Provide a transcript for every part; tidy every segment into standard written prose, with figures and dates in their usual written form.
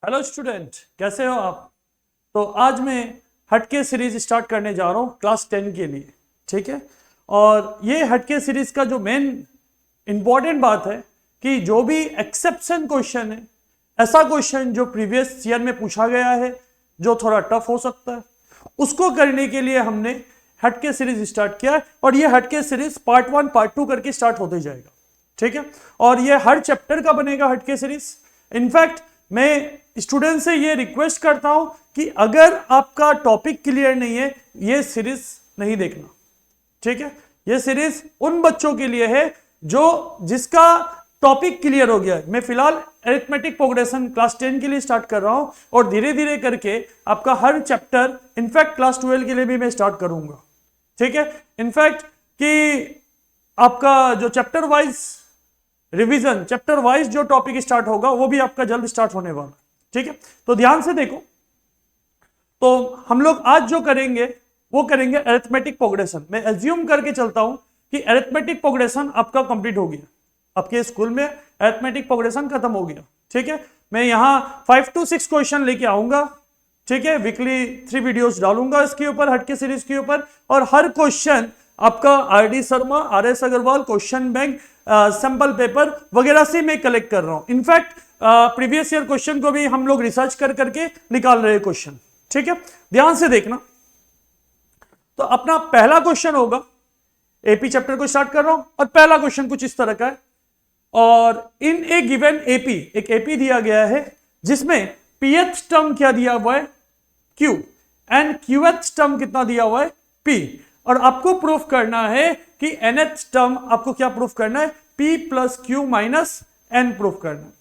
Hello student, कैसे हो आप। तो आज मैं हटके सीरीज स्टार्ट करने जा रहा हूँ क्लास 10 के लिए। ठीक है। और ये हटके सीरीज का जो मेन इंपॉर्टेंट बात है कि जो भी एक्सेप्शन क्वेश्चन है, ऐसा क्वेश्चन जो प्रीवियस ईयर में पूछा गया है, जो थोड़ा टफ हो सकता है, उसको करने के लिए हमने हटके सीरीज स्टार्ट किया है। और ये हटके सीरीज पार्ट 1 पार्ट 2 करके स्टार्ट होते जाएगा। ठीक है। और ये हर चैप्टर का बनेगा हटके सीरीज। इनफैक्ट मैं स्टूडेंट से ये रिक्वेस्ट करता हूं कि अगर आपका टॉपिक क्लियर नहीं है, ये सीरीज नहीं देखना। ठीक है। ये सीरीज उन बच्चों के लिए है जो जिसका टॉपिक क्लियर हो गया है। मैं फिलहाल अरिथमेटिक प्रोग्रेशन क्लास 10 के लिए स्टार्ट कर रहा हूं और धीरे धीरे करके आपका हर चैप्टर, इनफैक्ट क्लास 12 के लिए भी मैं स्टार्ट करूंगा। ठीक है। इनफैक्ट कि आपका जो chapter wise revision, chapter wise जो टॉपिक स्टार्ट होगा वो भी आपका जल्द स्टार्ट होने वाला है। ठीक है। तो ध्यान से देखो। तो हम लोग आज जो करेंगे वो करेंगे अरिथमेटिक प्रोग्रेशन। मैं एज्यूम करके चलता हूं कि अरिथमेटिक प्रोग्रेशन आपका कंप्लीट हो गया, आपके स्कूल में अरिथमेटिक प्रोग्रेशन खत्म हो गया। ठीक है। मैं यहां 5 to 6 क्वेश्चन लेके आऊंगा। ठीक है। वीकली 3 वीडियोस डालूंगा इसके ऊपर, हटके सीरीज के ऊपर। और हर क्वेश्चन आपका RD Sharma, RS Agarwal, question bank, sample paper वगैरह से मैं कलेक्ट कर रहा हूं। इनफैक्ट प्रीवियस ईयर क्वेश्चन को भी हम लोग रिसर्च कर करके निकाल रहे हैं क्वेश्चन। ठीक है। ध्यान से देखना। तो अपना पहला क्वेश्चन होगा, एपी चैप्टर को स्टार्ट कर रहा हूं और पहला क्वेश्चन कुछ इस तरह का है। और इन ए गिवन एपी, एक एपी दिया गया है जिसमें पीएथ टर्म क्या दिया हुआ है, क्यू, एंड क्यूएथ टर्म कितना दिया हुआ है, पी। और आपको प्रूफ करना है कि एनएथ टर्म, आपको क्या प्रूफ करना है, P plus Q minus N proof करना है।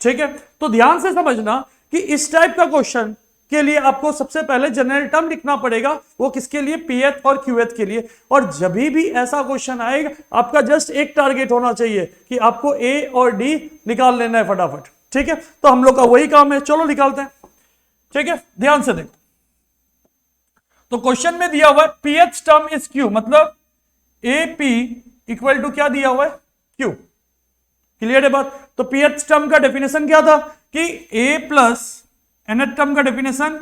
ठीक है। तो ध्यान से समझना कि इस टाइप का क्वेश्चन के लिए आपको सबसे पहले जनरल टर्म लिखना पड़ेगा। वो किसके लिए, पीएथ और क्यूएथ के लिए। और जब भी ऐसा क्वेश्चन आएगा, आपका जस्ट एक टारगेट होना चाहिए कि आपको ए और डी निकाल लेना है फटाफट। ठीक है। तो हम लोग का वही काम है, चलो निकालते हैं। ठीक है। ध्यान से देखो। तो क्वेश्चन में दिया हुआ है पीएच टर्म इज क्यू, मतलब ए पी इक्वल टू क्या दिया हुआ है, क्यू। क्लियर है बात। तो पीएच टर्म का डेफिनेशन क्या था कि ए प्लस एनएथ टर्म का definition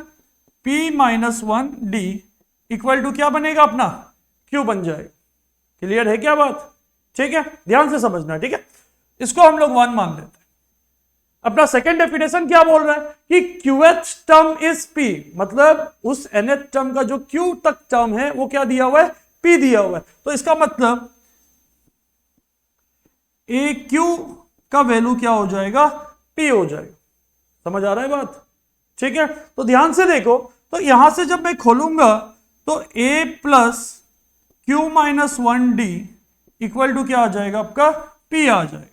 P minus 1 D equal to क्या बनेगा, अपना क्यू बन जाएगा। क्लियर है क्या बात। ठीक है। ध्यान से समझना। ठीक है। इसको हम लोग 1 मान लेते हैं। अपना सेकंड डेफिनेशन क्या बोल रहा है कि क्यूएथ टर्म इज पी, मतलब उस एनएथ टर्म का जो क्यू तक टर्म है वो क्या दिया हुआ है, पी दिया हुआ है। तो इसका मतलब ए क्यू का वैल्यू क्या हो जाएगा, पी हो जाएगा। समझ आ रहा है बात। ठीक है। तो ध्यान से देखो। तो यहां से जब मैं खोलूंगा तो A plus Q minus 1 D equal to क्या आ जाएगा, आपका पी आ जाएगा।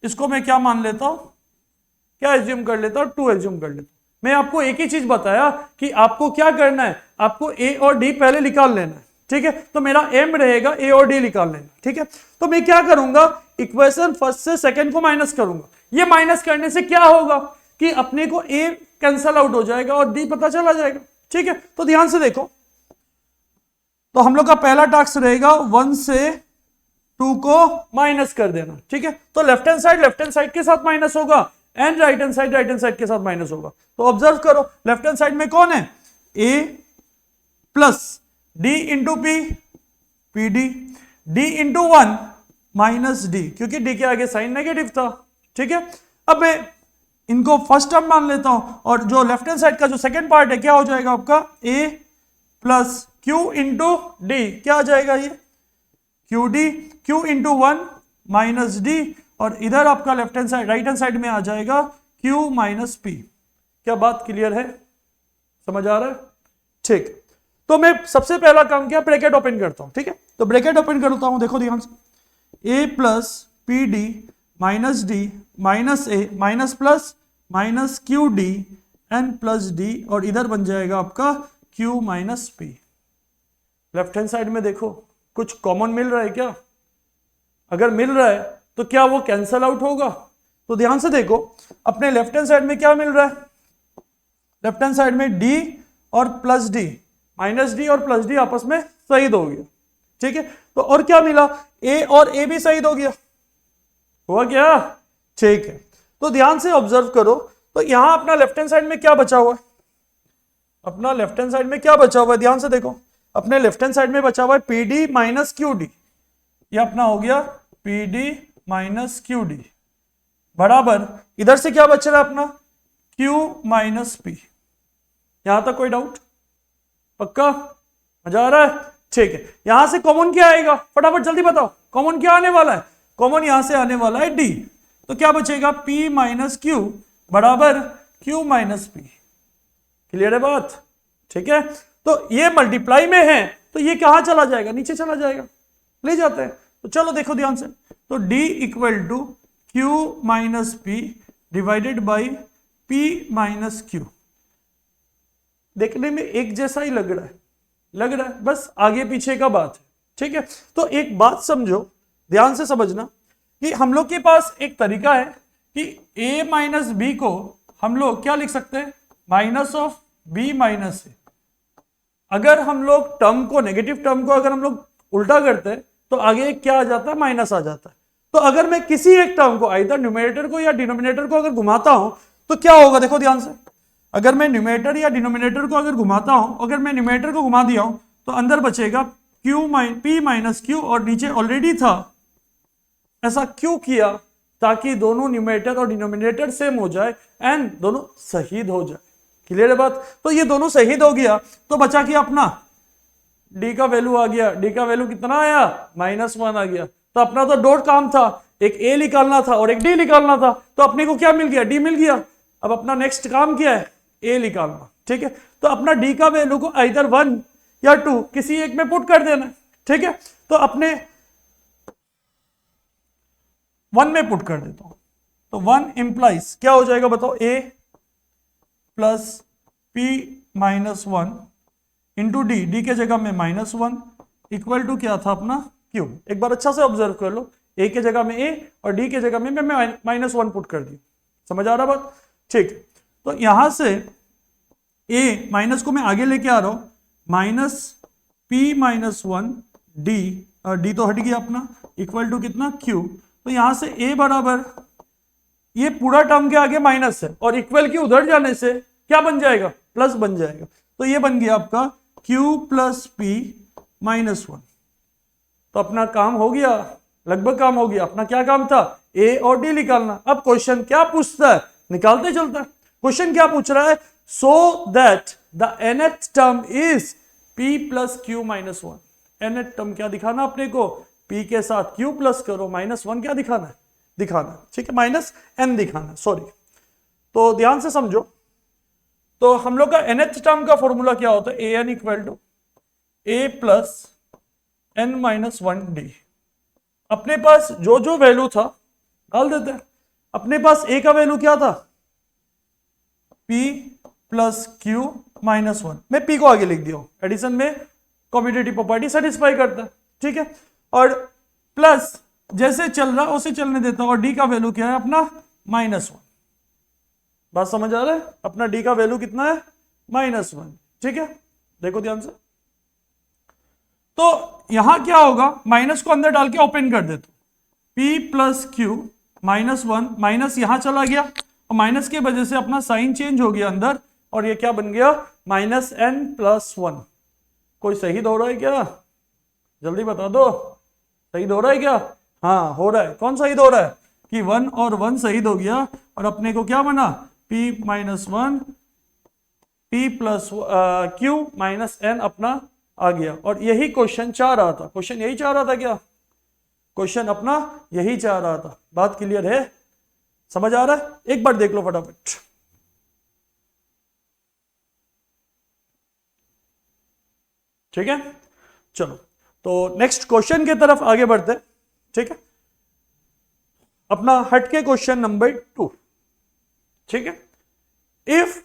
इसको मैं क्या मान लेता हूं, क्या एज्यूम कर लेता हूं, 2 एज्यूम कर लेता हूं। मैं आपको एक ही चीज बताया कि आपको क्या करना है, आपको ए और डी पहले निकाल लेना है। ठीक है। तो मेरा एम रहेगा ए और डी निकाल लेना। ठीक है। तो मैं क्या करूंगा, इक्वेशन फर्स्ट से सेकंड को माइनस करूंगा। ये माइनस करने से क्या होगा कि अपने को ए कैंसल आउट हो जाएगा और डी पता चला जाएगा। ठीक है। तो ध्यान से देखो। तो हम लोग का पहला टास्क रहेगा 1 से 2 को माइनस कर देना। ठीक है। तो लेफ्ट हैंड साइड के साथ माइनस होगा एंड राइट हैंड साइड के साथ माइनस होगा। तो ऑब्जर्व करो, लेफ्ट हैंड साइड में कौन है, A plus D into P, P D, D into 1 minus D, क्योंकि डी के आगे साइन नेगेटिव था। ठीक है। अब मैं इनको फर्स्ट टर्म मान लेता हूं और जो लेफ्ट हैंड साइड का जो सेकंड पार्ट है क्या हो जाएगा आपका, ए प्लस क्यू इंटू डी, क्या आ जाएगा ये, Q D, Q into 1 minus D, और इधर आपका left hand side, right hand side में आ जाएगा क्यू माइनस पी। क्या बात क्लियर है, समझ आ रहा है। ठीक। तो मैं सबसे पहला काम किया, ब्रैकेट ओपन करता हूं। ठीक है। तो ब्रैकेट ओपन करता हूं, देखो ध्यान से, A plus P D minus D minus A minus plus minus Q D N plus D, और इधर बन जाएगा आपका Q minus P. Left hand side में देखो कुछ कॉमन मिल रहा है क्या, अगर मिल रहा है तो क्या वो कैंसल आउट होगा। तो ध्यान से देखो, अपने लेफ्ट हैंड साइड में क्या मिल रहा है, लेफ्ट हैंड साइड में डी और प्लस डी, माइनस डी और प्लस डी आपस में शहीद हो गया। ठीक है। तो और क्या मिला, ए और ए भी शहीद हो गया, हुआ क्या। ठीक है। तो ध्यान से ऑब्जर्व करो, तो यहां अपना लेफ्ट हैंड साइड में क्या बचा हुआ है, अपना लेफ्ट हैंड साइड में क्या बचा हुआ है, ध्यान से देखो, अपने लेफ्ट हैंड साइड में बचा हुआ है P D minus Q D, ये अपना हो गया P D minus Q D बराबर इधर से क्या बच रहा है अपना Q माइनस पी। यहां तक कोई डाउट, पक्का, मजा आ रहा है, ठीक है। यहां से कॉमन क्या आएगा, फटाफट जल्दी बताओ, कॉमन क्या आने वाला है, कॉमन यहां से आने वाला है D, तो क्या बचेगा P माइनस क्यू बराबर Q माइनस पी। क्लियर है बात, ठीक है। तो ये मल्टीप्लाई में है तो ये कहां चला जाएगा, नीचे चला जाएगा, ले जाते हैं। तो चलो देखो ध्यान से, तो D equal to Q minus P divided by P minus Q. देखने में एक जैसा ही लग रहा है, बस आगे पीछे का बात है, ठीक है। तो एक बात समझो, ध्यान से समझना कि हम लोग के पास एक तरीका है कि a माइनस बी को हम लोग क्या लिख सकते हैं, माइनस ऑफ b माइनस ए। अगर हम लोग टर्म को, नेगेटिव टर्म को अगर हम लोग उल्टा करते हैं तो आगे क्या आ जाता है, माइनस आ जाता है। तो अगर मैं किसी एक टर्म को, आइदर न्यूमरेटर को या डिनोमिनेटर को अगर घुमाता हूं तो क्या होगा, देखो ध्यान से, अगर मैं न्यूमरेटर या डिनोमिनेटर को अगर घुमाता हूं, अगर मैं न्यूमरेटर को घुमा दिया हूं तो अंदर बचेगा पी माइनस क्यू और नीचे ऑलरेडी था। ऐसा क्यों किया, ताकि दोनों न्यूमरेटर और डिनोमिनेटर सेम हो जाए एंड दोनों शहीद हो जाए। क्लियर है बात। तो ये दोनों शहीद हो गया तो बचा कि अपना डी का वैल्यू आ गया, डी का वैल्यू कितना आया, -1 आ गया। तो अपना तो डॉट काम था, एक ए निकालना था और एक डी निकालना था, तो अपने को क्या मिल गया, डी मिल गया। अब अपना नेक्स्ट काम क्या है, ए निकालना, ठीक है। तो अपना डी का वैल्यू को आइदर 1 या 2 किसी एक में पुट कर देना, ठीक है। तो अपने 1 में पुट कर देता हूं, तो 1 इंप्लाइज क्या हो जाएगा बताओ, A plus P minus 1 into D, D के जगह में -1 इक्वल टू क्या था अपना क्यू। एक बार अच्छा से ऑब्जर्व कर लो, ए के जगह में ए और डी के जगह में मैं -1 पुट कर दी, समझ आ रहा बात, ठीक। तो यहां से ए माइनस को मैं आगे लेके आ रहा हूं, minus P minus 1 D, D तो हट गया अपना, इक्वल टू कितना क्यू। तो यहां से ए बराबर, ये पूरा टर्म के आगे माइनस है और इक्वल के उधर जाने से क्या बन जाएगा, प्लस बन जाएगा। तो ये बन गया आपका क्यू प्लस पी -1। तो अपना काम हो गया, लगभग काम हो गया। अपना क्या काम था, ए और डी निकालना। अब क्वेश्चन क्या पूछता है, निकालते चलता है। क्वेश्चन क्या पूछ रहा है, so that the nth term is p plus Q -1। nth term क्या दिखाना अपने को, p के साथ q प्लस करो, -1 क्या दिखाना है, दिखाना, ठीक है, -n दिखाना, सॉरी। तो ध्यान से समझो, तो हम लोग का nth टर्म का फॉर्मूला क्या होता है, an equal to a plus n-1d। अपने पास जो जो वैल्यू था डाल देते हैं। अपने पास a का वैल्यू क्या था, p प्लस क्यू -1, मैं p को आगे लिख दिया हूं, एडिशन में कम्यूटेटिव प्रॉपर्टी सेटिस्फाई करता है, ठीक है। और प्लस जैसे चल रहा है उसे चलने देता हूं, और d का वैल्यू क्या है अपना -1। बात समझ आ रहा है, अपना d का वैल्यू कितना है, -1, ठीक है। देखो ध्यान से, तो यहां क्या होगा, माइनस को अंदर डाल के ओपन कर देता हूं, p प्लस क्यू -1, माइनस यहां चला गया और माइनस की वजह से अपना साइन चेंज हो गया अंदर, और ये क्या बन गया, -n+1। कोई शहीद हो रहा है क्या, जल्दी बता दो, शहीद हो रहा है क्या, हाँ हो रहा है। कौन शहीद हो रहा है, कि 1 और 1 शहीद हो गया, और अपने को क्या बना, p -1 p plus Q -n अपना आ गया। और यही क्वेश्चन चाह रहा था, क्वेश्चन यही चाह रहा था क्या, क्वेश्चन अपना यही चाह रहा था। बात क्लियर है, समझ आ रहा है, एक बार देख लो फटाफट। ठीक है, चलो तो नेक्स्ट क्वेश्चन की तरफ आगे बढ़ते, ठीक है। अपना हटके क्वेश्चन नंबर 2, ठीक है। If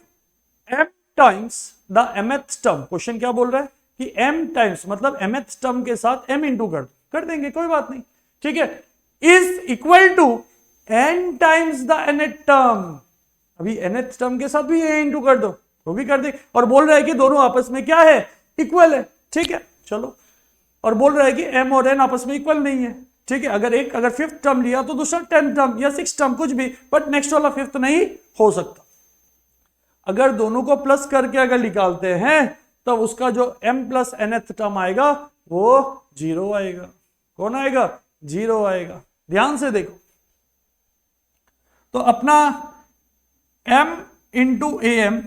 m times the mth term, question क्या बोल रहा है कि m टाइम्स मतलब mth टर्म के साथ m इंटू कर देंगे, कोई बात नहीं, ठीक है, is equal to n times the nth term. अभी nth टर्म के साथ भी a इंटू कर दो तो भी कर दे, और बोल रहा है कि दोनों आपस में क्या है, इक्वल है, ठीक है, चलो। और बोल रहा है कि m और n आपस में इक्वल नहीं है, ठीक है। अगर फिफ्थ टर्म लिया तो दूसरा 10th टर्म या 6th टर्म कुछ भी, बट नेक्स्ट वाला 5th नहीं हो सकता, अगर दोनों को प्लस करके अगर निकालते हैं तब उसका जो m प्लस nth टर्म आएगा वो 0 आएगा। कौन आएगा? 0 आएगा। ध्यान से देखो, तो अपना m इंटू ए एम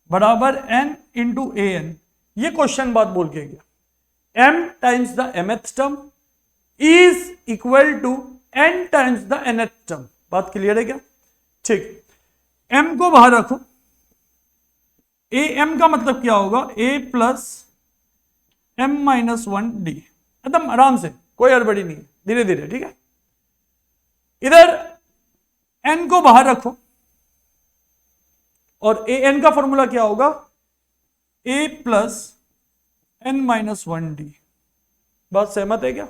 बराबर n इंटू ए एन, ये क्वेश्चन बात बोल के गया m times the mth term is equal to n times the nth term. बात क्लियर है क्या? ठीक, m को बाहर रखो, ए एम का मतलब क्या होगा? a plus m minus 1d, एकदम आराम से, कोई हड़बड़ी नहीं है, धीरे धीरे, ठीक है। इधर n को बाहर रखो और ए एन का फॉर्मूला क्या होगा? a plus n minus 1d। बात सहमत है क्या?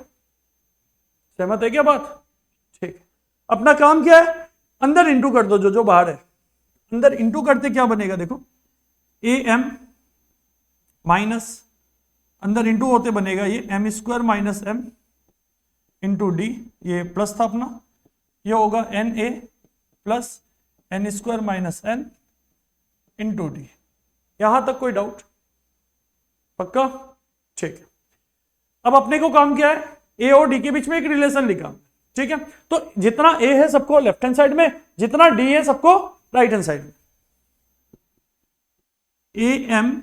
सहमत है क्या बात? ठीक, अपना काम क्या है? अंदर इंटू कर दो, जो बाहर है अंदर इंटू करते क्या बनेगा? देखो ए एम माइनस, अंदर इंटू होते बनेगा ये M square minus M into D, ये प्लस था अपना, ये होगा N A plus N square minus N into D. यहां तक कोई डाउट? पक्का? ठीक है। अब अपने को काम क्या है? ए और डी के बीच में एक रिलेशन लिखा, ठीक है। तो जितना ए है सबको लेफ्ट हैंड साइड में, जितना डी है सबको राइट हैंड साइड में। ए एम,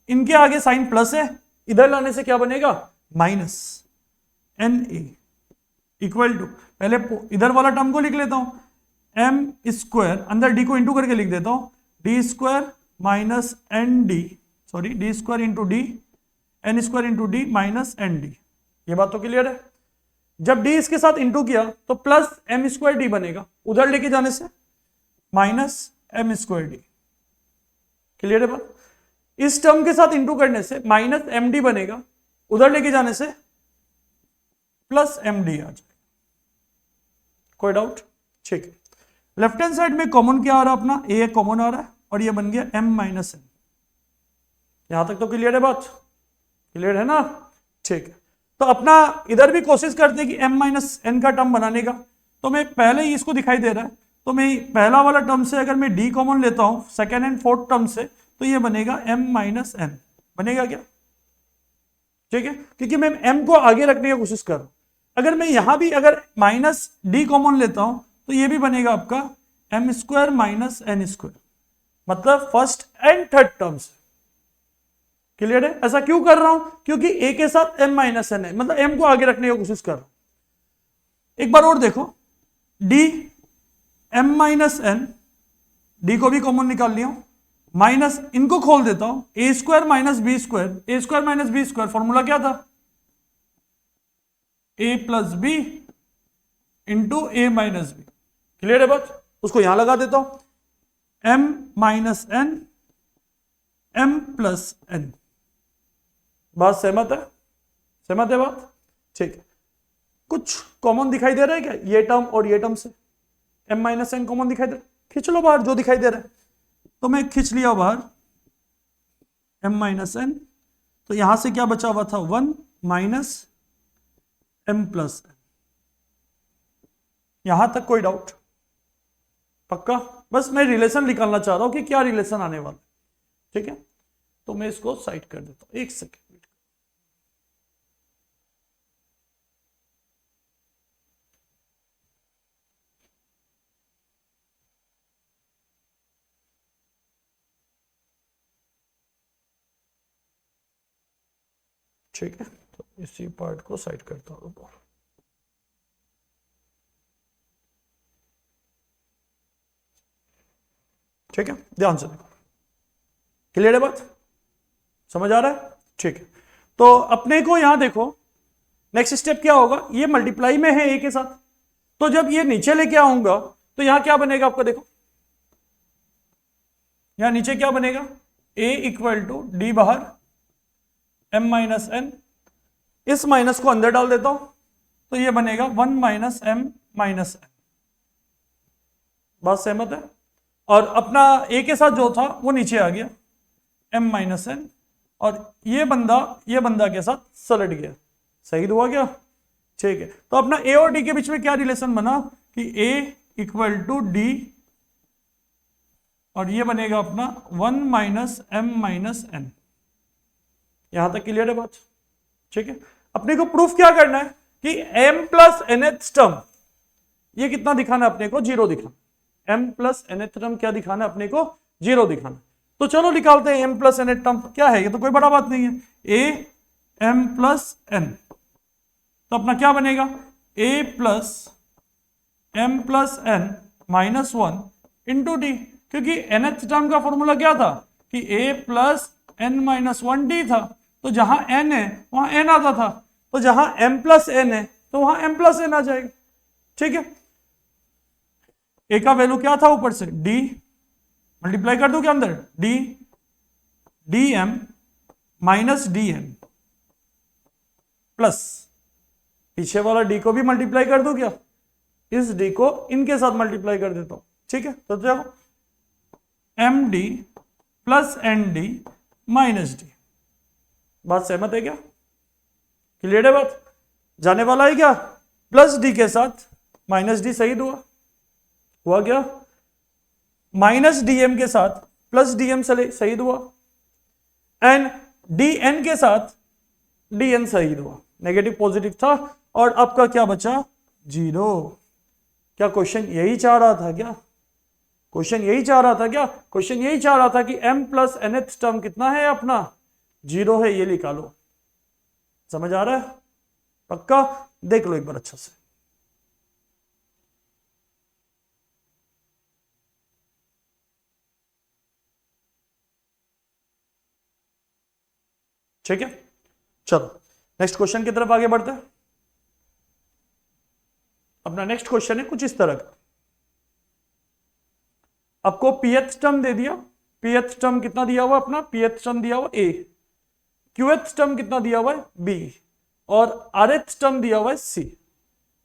इनके आगे साइन प्लस है, इधर लाने से क्या बनेगा? Minus N A equal to, पहले इधर वाला टर्म को लिख लेता हूं, एम स्क्वायर, अंदर डी को इंटू करके लिख देता हूं, D square minus N D, sorry D square into D, N square into D minus N D. ये बात तो क्लियर है? जब डी इसके साथ इंटू किया तो प्लस एम स्क्वायर डी बनेगा, उधर लेके जाने से minus M square D. Clear है बात? इस टर्म के साथ इंटू करने से माइनस एम डी बनेगा, उधर लेके जाने से प्लस एम डी आ जाएगा। कोई डाउट? ठीक है। लेफ्ट हैंड साइड में कॉमन क्या आ रहा है? अपना ए कॉमन आ रहा है और ये बन गया एम माइनस एन। यहां तक तो क्लियर है बात? क्लियर है ना? ठीक है। तो अपना इधर भी कोशिश करते हैं कि m माइनस एन का टर्म बनाने का। तो मैं पहले ही इसको दिखाई दे रहा है, तो मैं पहला वाला टर्म से अगर मैं d कॉमन लेता हूं सेकेंड एंड फोर्थ टर्म से, तो ये बनेगा m माइनस एन। बनेगा क्या? ठीक है, क्योंकि मैं m को आगे रखने की कोशिश कर रहा हूं। अगर मैं यहां भी अगर माइनस डी कॉमन लेता हूं तो ये भी बनेगा आपका M square minus N square, मतलब फर्स्ट एंड थर्ड टर्म से। क्लियर है? ऐसा क्यों कर रहा हूं? क्योंकि a के साथ m माइनस एन है, मतलब m को आगे रखने की कोशिश कर रहा हूं। एक बार और देखो, d m minus N, D को भी कॉमन निकाल लिया हूं, माइनस इनको खोल देता हूं, A square minus B square, A square minus B square formula क्या था? A plus B into A minus B. Clear है बात? उसको यहां लगा देता हूं, m minus N m plus N. बात सहमत है? सहमत है बात? ठीक है। कुछ कॉमन दिखाई दे रहा है क्या ये टर्म और ये टर्म से? m माइनस एन कॉमन दिखाई दे रहा है? खींच लो बाहर जो दिखाई दे रहा है। तो मैं खींच लिया बाहर m माइनस एन, तो यहां से क्या बचा हुआ था? 1 माइनस m प्लस एन। यहां तक कोई डाउट? पक्का? बस मैं रिलेशन निकालना चाह रहा हूं कि क्या रिलेशन आने वाला है। ठीक है, तो मैं इसको साइड कर देता हूं, एक सेकेंड। ठीक है, तो इसी पार्ट को साइड करता हूं। ठीक है, ध्यान से देखो। क्लियर है बात? समझ आ रहा है? ठीक है, तो अपने को यहां देखो, नेक्स्ट स्टेप क्या होगा? ये मल्टीप्लाई में है ए के साथ, तो जब ये नीचे लेके आऊंगा तो यहां क्या बनेगा आपका? देखो यहां नीचे क्या बनेगा? ए इक्वल टू डी बाहर m माइनस एन, इस माइनस को अंदर डाल देता हूं तो ये बनेगा 1 माइनस m माइनस एन। बात सहमत है? और अपना ए के साथ जो था वो नीचे आ गया m माइनस एन, और ये बंदा के साथ सलट गया। सही हुआ क्या? ठीक है, तो अपना ए और डी के बीच में क्या रिलेशन बना कि a इक्वल टू डी और ये बनेगा अपना 1 माइनस एम माइनस एन। यहां तक क्लियर है बात? ठीक है, अपने को प्रूफ क्या करना है कि m प्लस nth टर्म, ये कितना दिखाना है अपने को? 0 दिखाना। m प्लस nth टर्म क्या दिखाना है अपने को? 0 दिखाना। तो चलो निकालते हैं m प्लस nth टर्म क्या है, ये तो कोई बड़ा बात नहीं है, a m प्लस n। तो अपना क्या बनेगा? a plus m plus n minus 1 into D, क्योंकि nth टर्म का फॉर्मूला क्या था कि a plus n minus 1 D था। तो जहां n है वहां n आता था, तो जहां m प्लस n है तो वहां m प्लस n आ जाएगा। ठीक है, a का वैल्यू क्या था ऊपर से? d, मल्टीप्लाई कर दो क्या अंदर? d dm minus dn plus पीछे वाला d को भी मल्टीप्लाई कर दो क्या? इस d को इनके साथ मल्टीप्लाई कर देता हूं। ठीक है, तो देखो md plus nd minus D. बात सहमत है क्या? क्लियर है बात? जाने वाला है क्या? प्लस डी के साथ माइनस डी शहीद हुआ क्या? माइनस डीएम के साथ प्लस डीएम शहीद हुआ, एंड डीएन के साथ डीएन शहीद हुआ। नेगेटिव पॉजिटिव था और आपका क्या बचा? 0। क्या क्वेश्चन यही चाह रहा था क्या? क्वेश्चन यही चाह रहा था क्या? क्वेश्चन यही चाह रहा था कि m प्लस nth टर्म कितना है अपना? 0 है, ये निकालो। समझ आ रहा है? पक्का? देख लो एक बार अच्छा से। ठीक है, चलो नेक्स्ट क्वेश्चन की तरफ आगे बढ़ते हैं। अपना नेक्स्ट क्वेश्चन है कुछ इस तरह का, आपको pth टर्म दे दिया। pth टर्म कितना दिया हुआ अपना? pth टर्म दिया हुआ a, qth टर्म कितना दिया हुआ है? b, और rth टर्म दिया हुआ है c,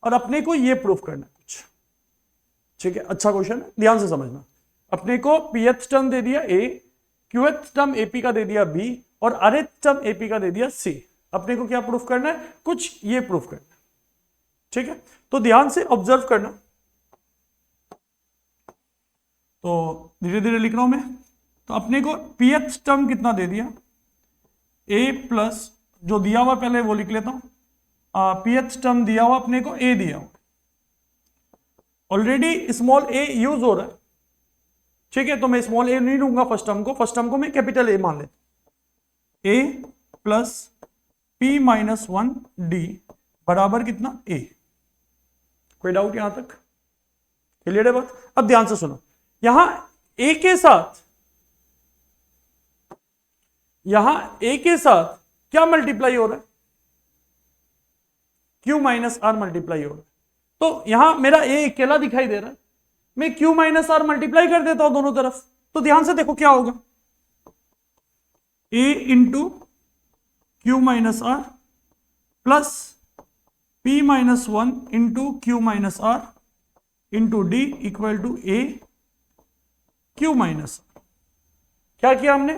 और अपने को ये प्रूफ करना है कुछ। ठीक है, अच्छा क्वेश्चन है, ध्यान से समझना। अपने को pth टर्म दे दिया a, qth टर्म ap का दे दिया b, और rth टर्म ap का दे दिया c। अपने को क्या प्रूफ करना है? कुछ ये प्रूफ करना है। ठीक है, तो ध्यान से ऑब्जर्व करना। तो धीरे धीरे लिख रहा हूं मैं। तो अपने को pth टर्म कितना दे दिया? a प्लस, जो दिया हुआ पहले वो लिख लेता हूं। pth टर्म दिया हुआ अपने को a दिया हुआ, ऑलरेडी स्मॉल a यूज हो रहा है। ठीक है, तो मैं स्मॉल a नहीं लूंगा फर्स्ट टर्म को, फर्स्ट टर्म को मैं कैपिटल A मान लेता। a plus p minus 1 d बराबर कितना? a। कोई डाउट यहां तक? क्लियर है बात? अब ध्यान से सुनो, यहां a के साथ, यहां a के साथ क्या मल्टीप्लाई हो रहा है? q माइनस आर मल्टीप्लाई हो रहा है। तो यहां मेरा a अकेला दिखाई दे रहा है, मैं q माइनस आर मल्टीप्लाई कर देता हूं दोनों तरफ। तो ध्यान से देखो क्या होगा, a into Q minus R plus p minus 1 into Q minus R into D equal to a Q minus R. क्या किया हमने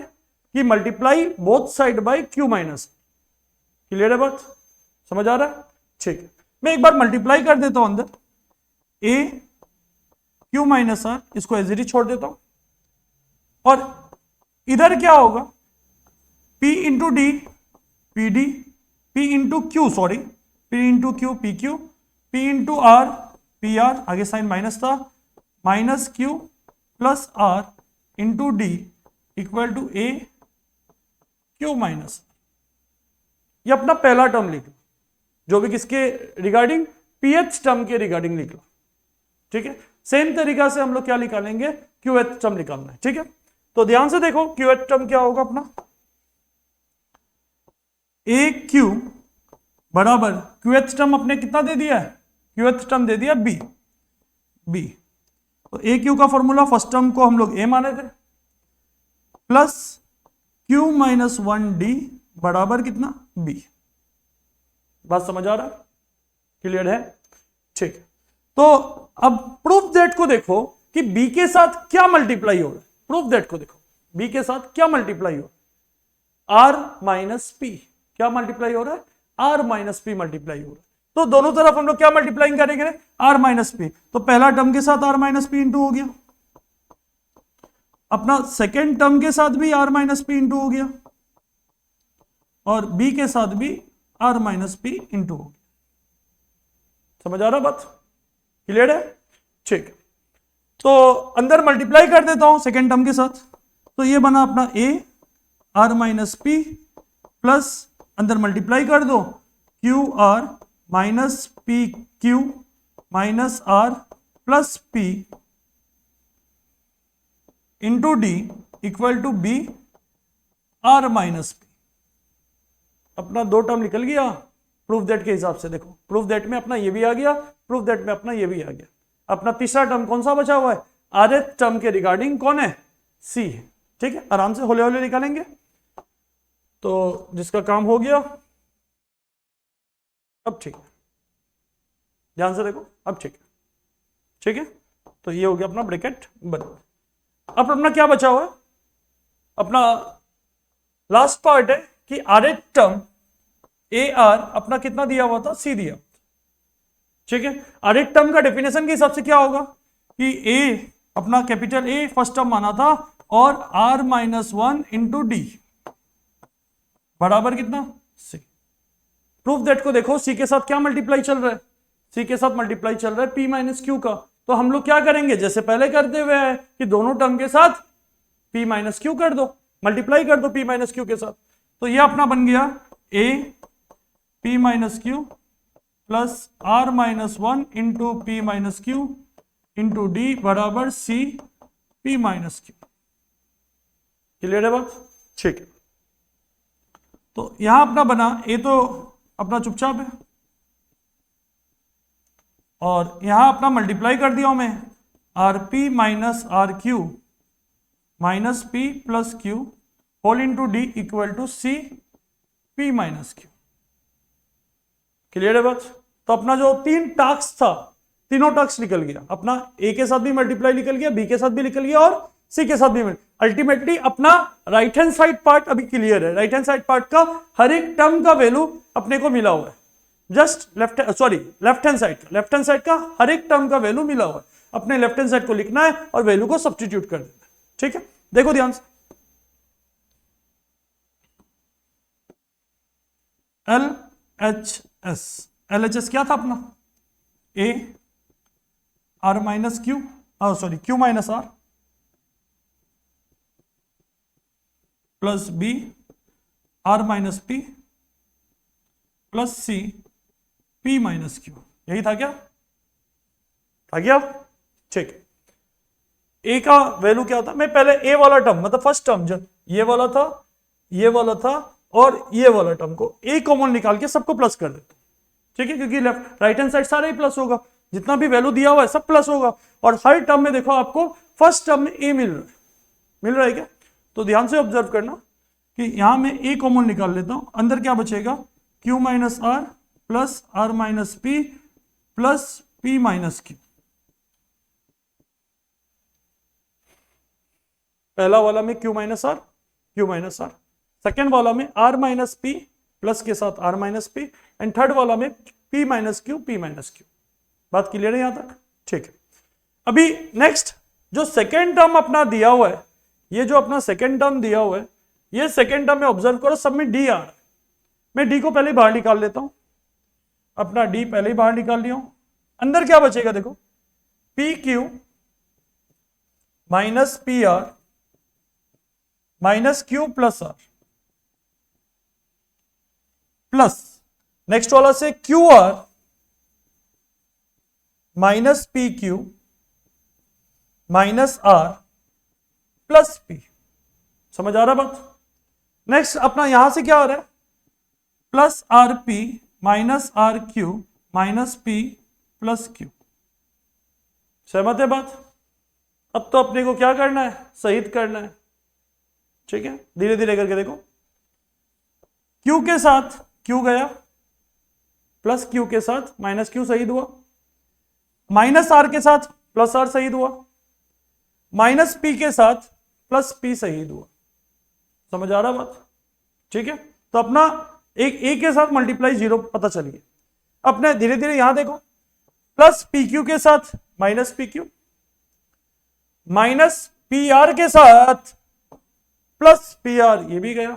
कि multiply both side by Q minus. Clear है बात? समझ आ रहा है? ठीक है, मैं एक बार मल्टीप्लाई कर देता हूं अंदर, a क्यू माइनस आर, इसको एज इट इज छोड़ देता हूं, और इधर क्या होगा? p into D P D, p into Q, sorry p into Q P Q, p into R P R, आगे साइन माइनस था, minus Q plus R into D equal to a Q minus. ये अपना पहला term लिख लो, जो भी किसके रिगार्डिंग? pth टर्म के रिगार्डिंग लिख लो। ठीक है, सेम तरीका से हम लोग क्या निकालेंगे? qth टर्म निकालना है। ठीक है, तो ध्यान से देखो qth टर्म क्या होगा अपना? a क्यू बराबर qth टर्म अपने कितना दे दिया है? qth टर्म दे दिया b। तो a क्यू का फॉर्मूला फर्स्ट टर्म को हम लोग a माने थे, प्लस q माइनस 1 डी बराबर कितना? b। बात समझ आ रहा है? क्लियर है? ठीक है, तो अब प्रूफ दैट को देखो कि b के साथ क्या मल्टीप्लाई हो रहा है। प्रूफ दैट को देखो, b के साथ क्या मल्टीप्लाई हो रहा है? r minus p। क्या मल्टीप्लाई हो रहा है? r माइनस p मल्टीप्लाई हो रहा है। तो दोनों तरफ हम लोग क्या मल्टीप्लाइंग करेंगे? r minus p। तो पहला टर्म के साथ r माइनस p इंटू हो गया, अपना सेकेंड टर्म के साथ भी r माइनस पी इंटू हो गया और b के साथ भी r माइनस पी इंटू हो गया। समझ आ रहा बात? क्लियर है? ठीक। तो अंदर मल्टीप्लाई कर देता हूं सेकेंड टर्म के साथ, तो ये बना अपना a r minus P plus अंदर मल्टीप्लाई कर दो Q R minus P Q minus R plus P into D equal to B R minus P. अपना दो टर्म निकल गया प्रूफ दैट के हिसाब से। देखो प्रूफ दैट में अपना ये भी आ गया, प्रूफ दैट में अपना ये भी आ गया। अपना तीसरा टर्म कौन सा बचा हुआ है? rth टर्म के रिगार्डिंग कौन है? c है। ठीक है, आराम से होले होले निकालेंगे। तो जिसका काम हो गया, अब ठीक है, ध्यान से देखो, अब ठीक है। ठीक है, तो ये हो गया अपना ब्रैकेट बंद। अब अपना क्या बचा हुआ है? अपना लास्ट पार्ट है कि rth टर्म ए आर अपना कितना दिया हुआ था? c दिया। ठीक है, rth टर्म का डेफिनेशन के हिसाब से क्या होगा कि a अपना कैपिटल A फर्स्ट टर्म माना था और r minus one into D बराबर कितना? c। प्रूफ दैट को देखो, c के साथ क्या मल्टीप्लाई चल रहा है? c के साथ मल्टीप्लाई चल रहा है p माइनस क्यू का। तो हम लोग क्या करेंगे, जैसे पहले करते हुए है कि दोनों टर्म के साथ p माइनस क्यू कर दो, मल्टीप्लाई कर दो p माइनस क्यू के साथ। तो ये अपना बन गया a p minus Q plus r minus one into P minus Q into D बराबर c p minus Q. Clear है बात? ठीक है, तो यहां अपना बना a तो अपना चुपचाप है और यहां अपना मल्टीप्लाई कर दिया मैं R P minus R Q minus P plus Q whole into D equal to C P minus Q. Clear है बात? तो अपना जो तीन टास्क था, तीनों टास्क निकल गया। अपना ए के साथ भी मल्टीप्लाई निकल गया, बी के साथ भी निकल गया और सी के साथ भी। अल्टीमेटली अपना राइट हैंड साइड पार्ट अभी क्लियर है। राइट हैंड साइड पार्ट का हर एक टर्म का वैल्यू अपने को मिला हुआ है। जस्ट लेफ्ट हैंड साइड का हर एक टर्म का वैल्यू मिला हुआ है। अपने लेफ्ट हैंड साइड को लिखना है और वैल्यू को सब्स्टिट्यूट कर देना है। ठीक है, देखो ध्यान से, LHS क्या था अपना? A R minus Q Q minus R plus B R minus P plus C P minus Q. यही था क्या? था क्या? ठीक। ए का वैल्यू क्या था? मैं पहले ए वाला टर्म मतलब फर्स्ट टर्म जो ये वाला था और ये वाला टर्म को ए कॉमन निकाल के सबको प्लस कर देता हूं। ठीक है, क्योंकि लेफ्ट राइट हैंड साइड सारा ही प्लस होगा, जितना भी वैल्यू दिया हुआ है सब प्लस होगा। और हर टर्म में देखो आपको फर्स्ट टर्म में ए मिल रहा है क्या? तो ध्यान से ऑब्जर्व करना कि यहां मैं ए कॉमन निकाल लेता हूं। अंदर क्या बचेगा? Q minus R plus R minus P plus P minus Q. पहला वाला में क्यू माइनस आर सेकेंड वाला में आर माइनस पी प्लस के साथ R minus P and third वाला में पी माइनस क्यू। बात क्लियर है यहां तक? ठीक है। अभी नेक्स्ट जो सेकेंड टर्म अपना दिया हुआ है, ये जो अपना सेकेंड टर्म दिया हुआ है, ये सेकेंड टर्म में ऑब्जर्व करो सब में डी आ रहा है। मैं डी को पहले बाहर निकाल लेता हूं। अपना डी पहले ही बाहर निकाल लिया हूं। अंदर क्या बचेगा? देखो P Q minus P R minus Q plus R plus next वाला से Q R minus P Q minus R plus P. समझ आ रहा बात? नेक्स्ट अपना यहां से क्या आ रहा है? Plus R P minus R Q minus P plus Q. सहमत है बात? अब तो अपने को क्या करना है? सहित करना है। ठीक है, धीरे धीरे करके देखो। क्यू के साथ क्यू गया, प्लस क्यू के साथ माइनस क्यू शहीद हुआ, माइनस आर के साथ प्लस आर शहीद हुआ, माइनस पी के साथ प्लस पी शहीद हुआ। समझ आ रहा बात? ठीक है, तो अपना एक के साथ मल्टीप्लाई जीरो पता चलिए। अपने धीरे धीरे यहां देखो, प्लस पी क्यू के साथ minus P Q, minus P are के साथ प्लस पी आर, ये भी गया,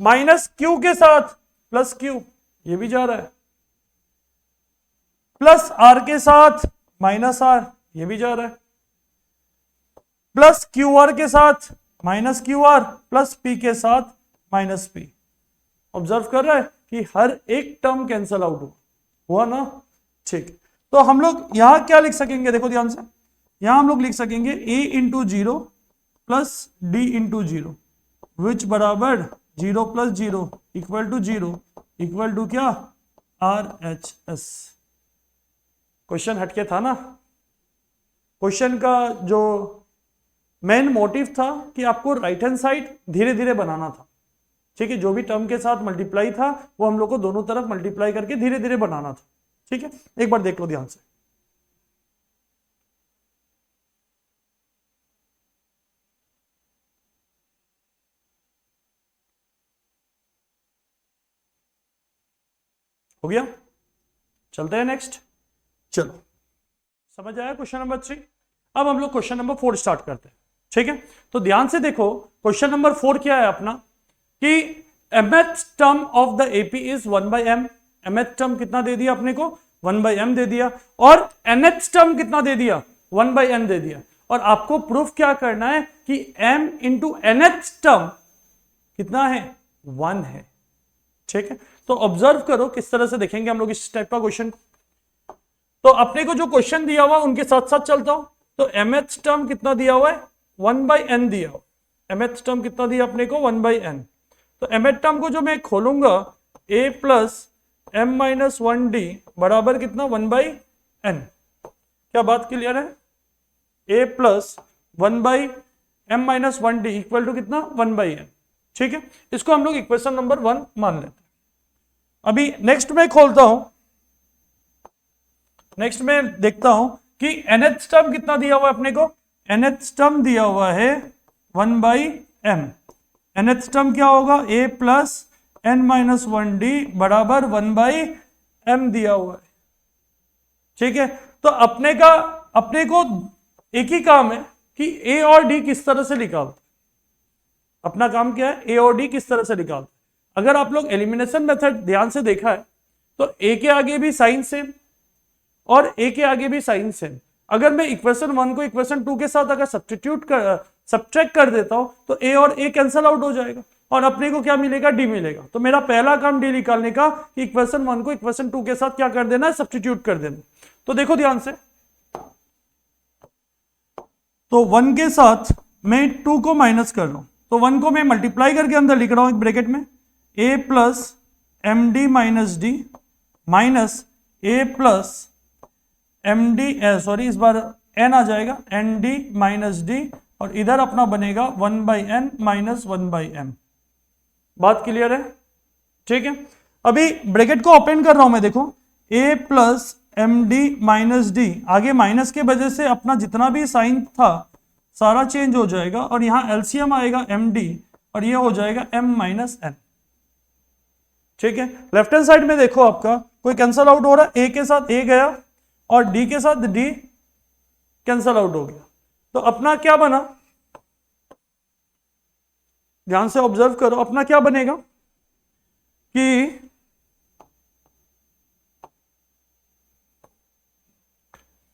माइनस क्यू के साथ प्लस क्यू, ये भी जा रहा है, प्लस आर के साथ माइनस आर, ये भी जा रहा है, प्लस क्यू आर के साथ minus Q R, plus P के साथ माइनस पी। ऑब्जर्व कर रहा है कि हर एक टर्म कैंसल आउट हुआ ना, ठीक। तो हम लोग यहां क्या लिख सकेंगे, देखो ध्यान से, यहां हम लोग लिख सकेंगे a into zero plus D into zero, which बराबर 0 plus 0 equal to 0 equal to क्या, आर एच एस। क्वेश्चन हटके था ना। क्वेश्चन का जो मेन मोटिव था कि आपको राइट हैंड साइड धीरे धीरे बनाना था, ठीक है। जो भी टर्म के साथ मल्टीप्लाई था वो हम लोग को दोनों तरफ मल्टीप्लाई करके धीरे धीरे बनाना था, ठीक है। एक बार देख लो ध्यान से। हो गया, चलते हैं नेक्स्ट। चलो, समझ आया क्वेश्चन नंबर 3। अब हम लोग क्वेश्चन नंबर 4 स्टार्ट करते हैं, ठीक है। तो ध्यान से देखो, क्वेश्चन नंबर 4 क्या है अपना, कि mth term of the AP is 1/m। mth term कितना दे दिया अपने को, 1/m दे दिया, और nth टर्म कितना दे दिया, 1/n दे दिया। और आपको प्रूफ क्या करना है कि m इंटू nth टर्म कितना है, 1 है, ठीक है। तो ऑब्जर्व करो किस तरह से देखेंगे हम लोग इस टाइप का क्वेश्चन। तो अपने को जो क्वेश्चन दिया हुआ उनके साथ साथ चलता हूं। तो mth टर्म कितना दिया हुआ है, 1/n दिया हुआ, mth टर्म कितना दिया अपने को, 1/n। तो mth टर्म को जो मैं खोलूंगा, a plus m minus 1d बराबर कितना, 1/n। क्या बात क्लियर है, a plus 1/m minus 1d equal to कितना, 1/n, ठीक है। इसको हम लोग इक्वेशन नंबर 1 मान लेते हैं। अभी नेक्स्ट में खोलता हूं, नेक्स्ट में देखता हूं कि nth टर्म कितना दिया हुआ है अपने को, nth टर्म दिया हुआ है 1/m। nth टर्म क्या होगा, a plus n minus 1d बराबर 1/m दिया हुआ है, ठीक है। तो अपने को एक ही काम है कि a और d किस तरह से निकालते, अपना काम क्या है, a और d किस तरह से निकालते। अगर आप लोग एलिमिनेशन मेथड ध्यान से देखा है तो a के आगे भी साइन सेम और a के आगे भी साइन सेम। अगर मैं इक्वेशन 1 को इक्वेशन 2 के साथ अगर सब्ट्रैक्ट कर देता हूं तो a और a कैंसल आउट हो जाएगा और अपने को क्या मिलेगा, d मिलेगा। तो मेरा पहला काम d निकालने का कि इक्वेशन 1 को इक्वेशन 2 के साथ क्या कर देना है, सब्स्टिट्यूट कर देना। तो देखो ध्यान से, तो 1 के साथ मैं 2 को माइनस कर रहा हूं, तो 1 को मैं मल्टीप्लाई करके अंदर लिख रहा हूं एक ब्रैकेट में, a plus M D minus D minus a plus M D, sorry इस बार n आ जाएगा, एन डी माइनस डी, और इधर अपना बनेगा 1/n माइनस 1/m। बात क्लियर है, ठीक है। अभी ब्रैकेट को ओपन कर रहा हूं मैं, देखो a plus M D minus D, आगे माइनस के वजह से अपना जितना भी साइन था सारा चेंज हो जाएगा और यहां एलसीएम आएगा एम डी और ये हो जाएगा m माइनस n, ठीक है। लेफ्ट हैंड साइड में देखो आपका कोई कैंसल आउट हो रहा है, a के साथ a गया और d के साथ d कैंसल आउट हो गया। तो अपना क्या बना, ध्यान से ऑब्जर्व करो, अपना क्या बनेगा कि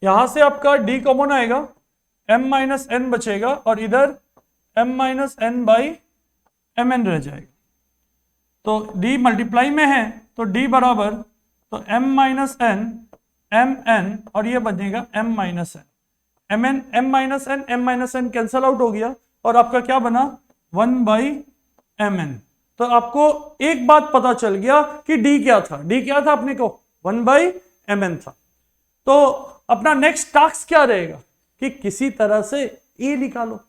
यहां से आपका d कॉमन आएगा, m माइनस n बचेगा और इधर m minus n by M N रह जाएगा। तो d मल्टीप्लाई में है तो d बराबर, तो m minus n M N और ये बनेगा m minus N, M N M minus N, M minus N cancel out हो गया और आपका क्या बना, 1/mn। तो आपको एक बात पता चल गया कि d क्या था, d क्या था अपने को, 1/mn था। तो अपना नेक्स्ट टास्क क्या रहेगा कि किसी तरह से a निकालो।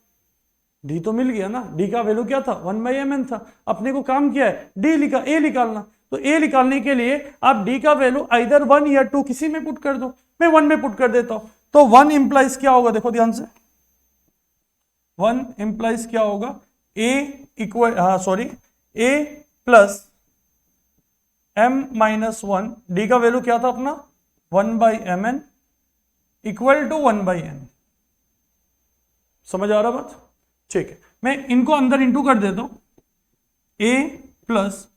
d तो मिल गया ना, d का वैल्यू क्या था, 1/mn था। अपने को काम किया है a निकालना। तो a निकालने के लिए आप d का वैल्यू आइदर 1 या 2 किसी में पुट कर दो। मैं 1 में पुट कर देता हूं। तो 1 इंप्लाइज क्या होगा, देखो ध्यान से, 1 इंप्लाइज क्या होगा, a equal, a plus m minus 1, d का वैल्यू क्या था अपना, 1/mn इक्वल टू 1/n। समझ आ रहा बात? ठीक है, मैं इनको अंदर इंटू कर देता हूं, a plus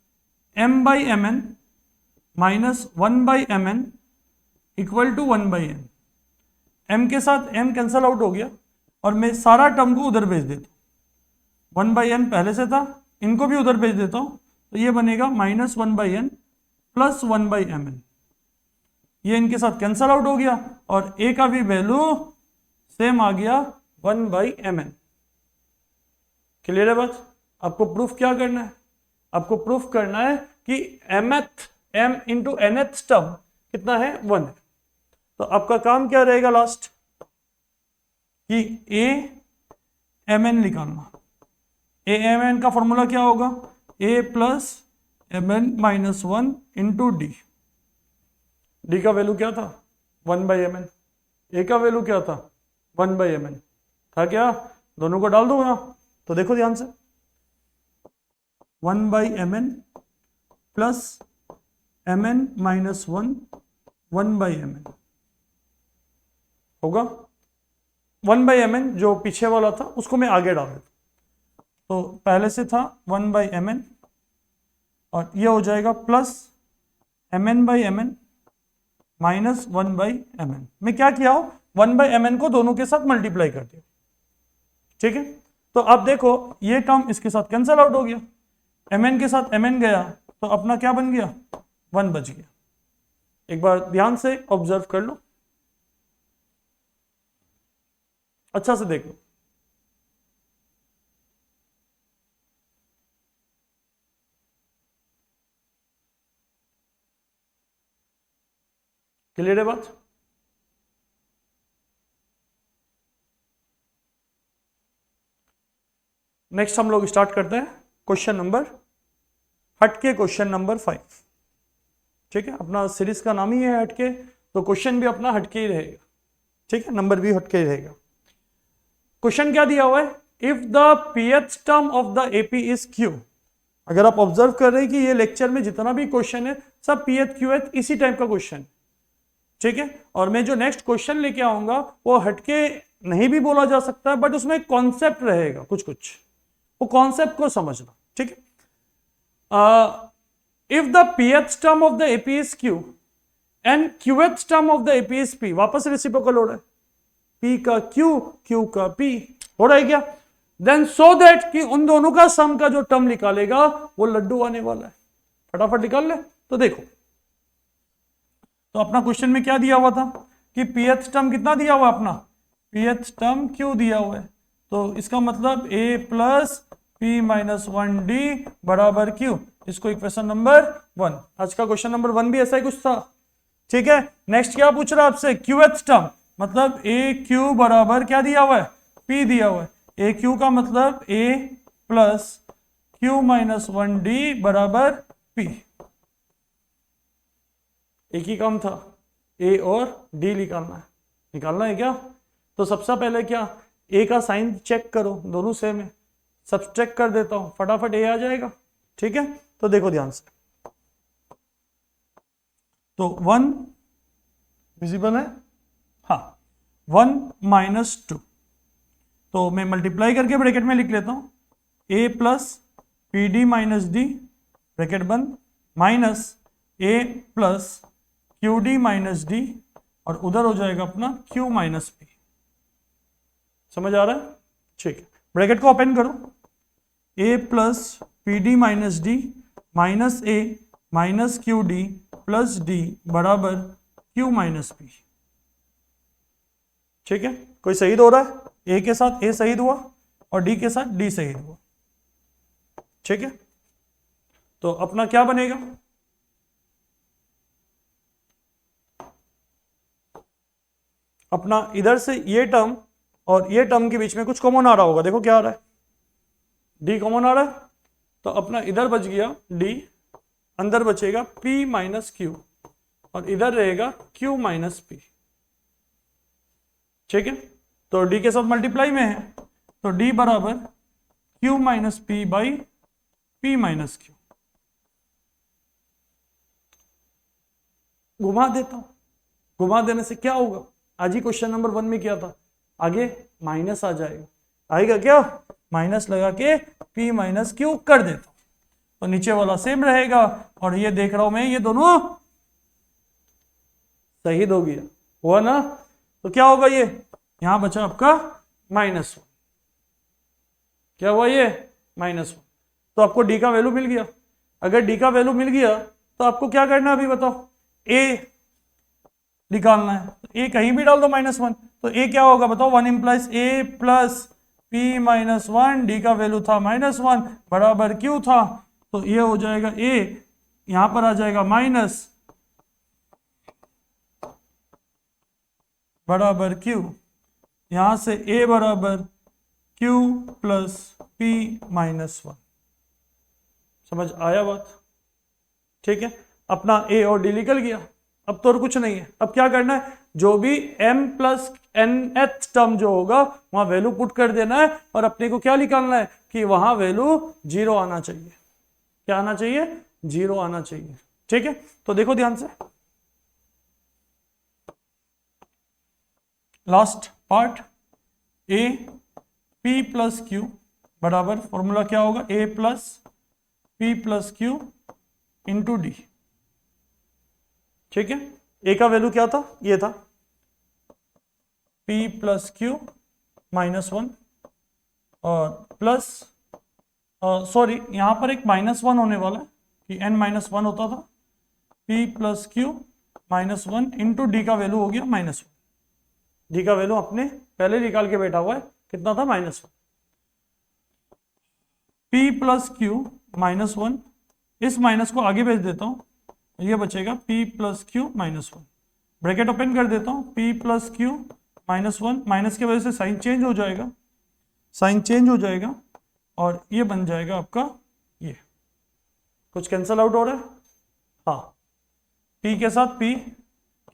m by M N minus 1/mn equal to 1/n। m के साथ m कैंसल आउट हो गया और मैं सारा टर्म को उधर भेज देता हूं, 1/n पहले से था, इनको भी उधर भेज देता हूं, तो ये बनेगा माइनस 1/n प्लस 1/mn। ये इनके साथ कैंसल आउट हो गया और a का भी वैल्यू सेम आ गया 1/mn। क्लियर है बात? आपको प्रूफ क्या करना है? आपको प्रूफ करना है कि m इंटू nth टर्म कितना है? 1 है। तो आपका काम क्या रहेगा लास्ट, कि a mn निकालना। a mn का फॉर्मूला क्या होगा? a plus mn minus 1 into D. D का वैल्यू क्या था? 1/mn। a का वैल्यू क्या था? 1/mn था क्या? दोनों को डाल दो ना, तो देखो ध्यान से, 1/mn plus mn minus 1 1/mn होगा। 1/mn जो पीछे वाला था उसको मैं आगे डाल देता, तो पहले से था 1/mn और ये हो जाएगा प्लस mn/mn माइनस 1/mn। मैं क्या किया हो, 1/mn को दोनों के साथ मल्टीप्लाई कर दिया। ठीक है, तो आप देखो ये टर्म इसके साथ कैंसल आउट हो गया, mn के साथ mn गया तो अपना क्या बन गया? 1 बच गया। एक बार ध्यान से ऑब्जर्व कर लो, अच्छा से देख लो। क्लियर है बात? नेक्स्ट हम लोग स्टार्ट करते हैं क्वेश्चन नंबर, हटके क्वेश्चन नंबर 5। ठीक है, अपना सीरीज का नाम ही है हटके, तो क्वेश्चन भी अपना हटके ही रहेगा। ठीक है, नंबर भी हटके ही रहेगा। क्वेश्चन क्या दिया हुआ है? If the pth term of the AP is Q. अगर आप ऑब्जर्व कर रहे हैं कि ये लेक्चर में जितना भी क्वेश्चन है सब pth qth इसी टाइप का क्वेश्चन। ठीक है, और मैं जो नेक्स्ट क्वेश्चन लेके आऊंगा वो हटके नहीं भी बोला जा सकता है, बट उसमें एक कॉन्सेप्ट रहेगा कुछ कुछ, वो कॉन्सेप्ट को समझना। ठीक है, if the pth term of the AP is q and qth term of the AP is p, वापस रेसिप्रोकल हो रहा है, p का q, q का p हो रहा है क्या? देन सो दैट कि उन दोनों का सम का जो टर्म निकालेगा वो लड्डू आने वाला है। फटाफट निकाल ले। तो देखो, तो अपना क्वेश्चन में क्या दिया हुआ था कि pth टर्म कितना दिया हुआ? अपना pth टर्म q दिया हुआ है, तो इसका मतलब a plus p minus 1d बराबर q। इसको इक्वेशन नंबर 1। आज का क्वेश्चन नंबर 1 भी ऐसा ही कुछ था। ठीक है, नेक्स्ट क्या पूछ रहा है आपसे? qth टर्म, मतलब a q बराबर क्या दिया हुआ है? p दिया हुआ है। a q का मतलब a plus q minus 1d बराबर p। एक ही काम था, a और d निकालना है क्या? तो सबसे पहले क्या, a का साइन चेक करो, दोनों सेम है, सब्सट्रैक्ट कर देता हूं, फटाफट a आ जाएगा। ठीक है, तो देखो ध्यान से, तो 1 विजिबल है, हाँ 1 माइनस 2, तो मैं मल्टीप्लाई करके ब्रैकेट में लिख लेता हूं, a plus P D minus D bracket बंद minus a plus Q D minus D और उधर हो जाएगा अपना q माइनस पी। समझ आ रहा है? ठीक है, ब्रैकेट को ओपन करो, a plus P D minus D minus a minus Q D plus D बराबर q माइनस पी। ठीक है, कोई शहीद हो रहा है? a के साथ a शहीद हुआ और d के साथ d शहीद हुआ। ठीक है, तो अपना क्या बनेगा? अपना इधर से ये टर्म और ये टर्म के बीच में कुछ कॉमन आ रहा होगा, देखो क्या आ रहा है? डी कॉमन आ रहा है, तो अपना इधर बच गया डी, अंदर बचेगा p माइनस क्यू और इधर रहेगा q माइनस पी। ठीक है, तो d के साथ मल्टीप्लाई में है, तो d बराबर q minus P by p minus Q. घुमा देता हूं, घुमा देने से क्या होगा? आज ही क्वेश्चन नंबर 1 में किया था, आगे माइनस आ जाएगा, आएगा क्या, माइनस लगा के p माइनस क्यू कर देता हूं, तो नीचे वाला सेम रहेगा, और ये देख रहा हूं मैं ये दोनों सही हो गया, हुआ ना। तो क्या होगा, ये यहां बचा आपका -1, क्या हुआ ये -1। तो आपको डी का वैल्यू मिल गया। अगर डी का वैल्यू मिल गया तो आपको क्या करना है अभी बताओ, ए निकालना है। ए कहीं भी डाल दो -1, तो ए क्या होगा बताओ, 1 implies A plus P minus 1, D का वैल्यू था -1 बराबर क्यू था, तो ये हो जाएगा ए, यहां पर आ जाएगा माइनस बराबर क्यू, यहां से ए बराबर क्यू प्लस पी माइनस 1। समझ आया बात, ठीक है। अपना ए और डी निकल गया, अब तो और कुछ नहीं है। अब क्या करना है, जो भी m प्लस nth टर्म जो होगा वहां वैल्यू पुट कर देना है, और अपने को क्या निकालना है कि वहां वैल्यू 0 आना चाहिए। क्या आना चाहिए, 0 आना चाहिए, ठीक है। तो देखो ध्यान से, last part, A P plus Q बराबर फॉर्मूला क्या होगा, A plus P plus Q into D, ठीक है। ए का वैल्यू क्या था, ये था p प्लस क्यू -1, और प्लस सॉरी यहां पर एक -1 होने वाला है कि n-1 होता था, p plus Q -1 into D का वैल्यू हो गया -1। डी का वैल्यू अपने पहले निकाल के बैठा हुआ है, कितना था -1। p प्लस क्यू -1, इस माइनस को आगे भेज देता हूं, ये बचेगा p plus Q -1, bracket open कर देता हूं, p प्लस क्यू -1, माइनस की वजह से साइन चेंज हो जाएगा, साइन चेंज हो जाएगा, और ये बन जाएगा आपका ये, कुछ कैंसल आउट हो रहा है, हाँ, p के साथ p,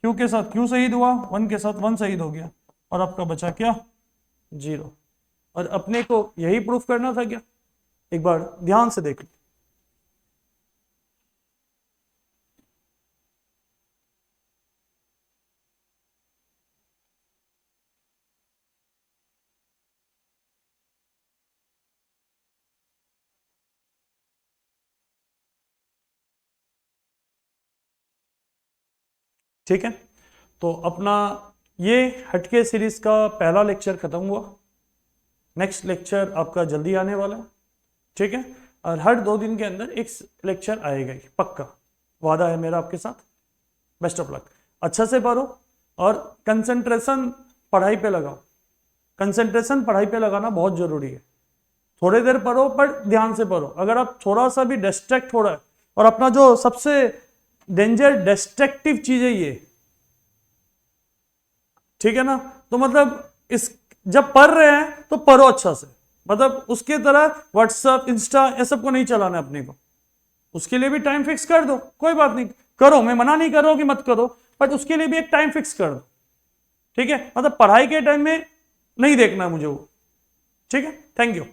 q के साथ q शहीद हुआ, 1 के साथ 1 शहीद हो गया, और आपका बचा क्या, 0। और अपने को यही प्रूफ करना था क्या, एक बार ध्यान से देख लो। ठीक है, तो अपना ये हटके सीरीज का पहला लेक्चर खत्म हुआ। नेक्स्ट लेक्चर आपका जल्दी आने वाला है, ठीक है। और हर 2 दिन के अंदर एक लेक्चर आएगा ही, पक्का वादा है मेरा आपके साथ। बेस्ट ऑफ लक, अच्छा से पढ़ो और कंसंट्रेशन पढ़ाई पे लगाओ। कंसंट्रेशन पढ़ाई पे लगाना बहुत जरूरी है। थोड़ी देर पढ़ो पर ध्यान से पढ़ो। अगर आप थोड़ा सा भी डिस्ट्रैक्ट हो रहा है, और अपना जो सबसे डेंजर डिस्ट्रक्टिव चीज है ये, ठीक है ना, तो मतलब इस जब पढ़ रहे हैं तो पढ़ो अच्छा से, मतलब उसके तरह व्हाट्सएप इंस्टा ये सब को नहीं चलाना है अपने को। उसके लिए भी टाइम फिक्स कर दो, कोई बात नहीं, करो, मैं मना नहीं कर रहा हूं कि मत करो, बट उसके लिए भी एक टाइम फिक्स कर दो, ठीक है। मतलब पढ़ाई के टाइम में नहीं देखना मुझे वो, ठीक है। Thank you.